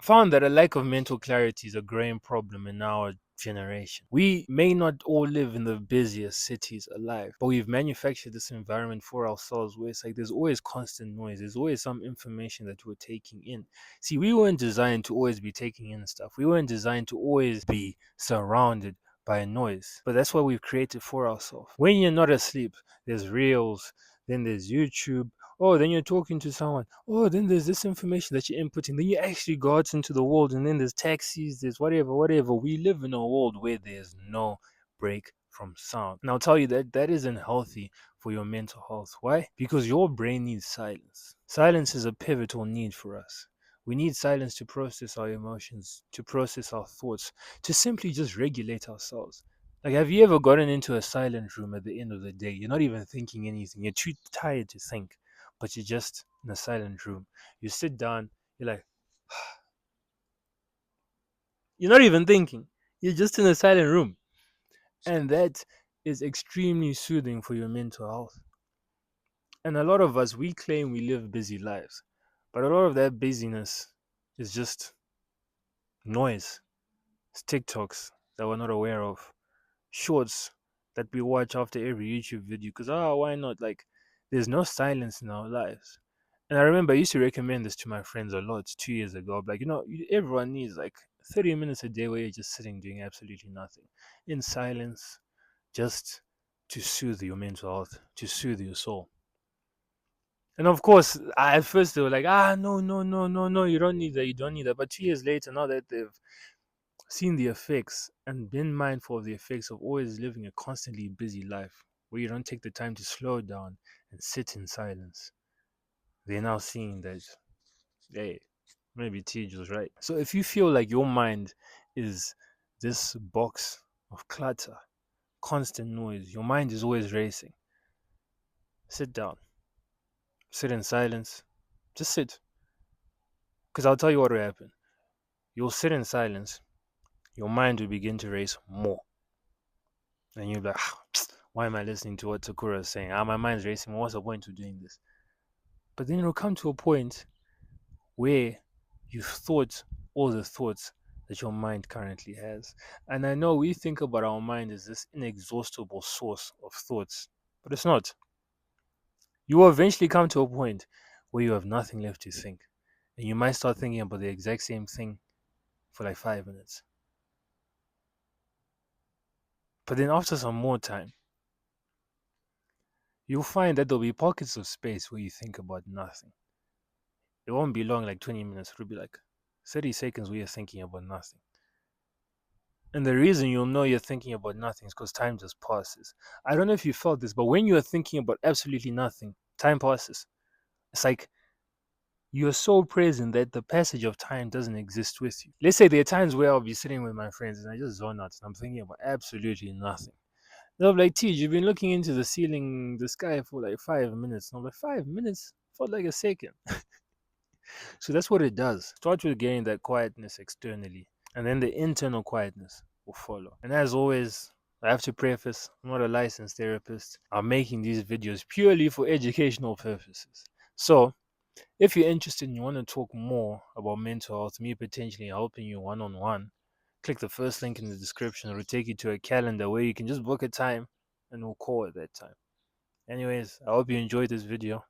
found that a lack of mental clarity is a growing problem in our generation. We may not all live in the busiest cities alive, but we've manufactured this environment for ourselves where it's like there's always constant noise, there's always some information that we're taking in. See, we weren't designed to always be taking in stuff, we weren't designed to always be surrounded by noise, but that's what we've created for ourselves. When you're not asleep, there's reels, then there's YouTube. Oh, then you're talking to someone. Oh, then there's this information that you're inputting. Then you actually go out into the world, and then there's taxis, there's whatever, whatever. We live in a world where there's no break from sound. And I'll tell you that that isn't healthy for your mental health. Why? Because your brain needs silence. Silence is a pivotal need for us. We need silence to process our emotions, to process our thoughts, to simply just regulate ourselves. Like, have you ever gotten into a silent room at the end of the day? You're not even thinking anything. You're too tired to think, but you're just in a silent room. You sit down, you're like, you're not even thinking. You're just in a silent room. And that is extremely soothing for your mental health. And a lot of us, we claim we live busy lives, but a lot of that busyness is just noise. It's TikToks that we're not aware of, shorts that we watch after every YouTube video because why not? Like, there's no silence in our lives. And I remember I used to recommend this to my friends a lot 2 years ago. Like, everyone needs like 30 minutes a day where you're just sitting doing absolutely nothing in silence, just to soothe your mental health, to soothe your soul. And of course, at first they were like, no, no, no, no, no, you don't need that, you don't need that. But 2 years later, now that they've seen the effects and been mindful of the effects of always living a constantly busy life where you don't take the time to slow down and sit in silence, they're now seeing that, hey, maybe Tej was right. So if you feel like your mind is this box of clutter, constant noise, your mind is always racing, sit down, sit in silence, just sit. Because I'll tell you what will happen. You'll sit in silence, your mind will begin to race more. And you'll be like, why am I listening to what Sakura is saying? My mind's racing. What's the point of doing this? But then it'll come to a point where you've thought all the thoughts that your mind currently has. And I know we think about our mind as this inexhaustible source of thoughts, but it's not. You will eventually come to a point where you have nothing left to think. And you might start thinking about the exact same thing for like 5 minutes. But then after some more time, you'll find that there'll be pockets of space where you think about nothing. It won't be long, like 20 minutes. It'll be like 30 seconds where you're thinking about nothing. And the reason you'll know you're thinking about nothing is because time just passes. I don't know if you felt this, but when you're thinking about absolutely nothing, time passes. It's like you're so present that the passage of time doesn't exist with you. Let's say there are times where I'll be sitting with my friends and I just zone out and I'm thinking about absolutely nothing. They'll be like, Tej, you've been looking into the ceiling, the sky for like 5 minutes. And I'm like, 5 minutes? Felt like a second. So that's what it does. Start with getting that quietness externally, and then the internal quietness will follow. And as always, I have to preface, I'm not a licensed therapist. I'm making these videos purely for educational purposes. So, if you're interested and you want to talk more about mental health, me potentially helping you one on one, click the first link in the description. It'll take you to a calendar where you can just book a time and we'll call at that time. Anyways, I hope you enjoyed this video.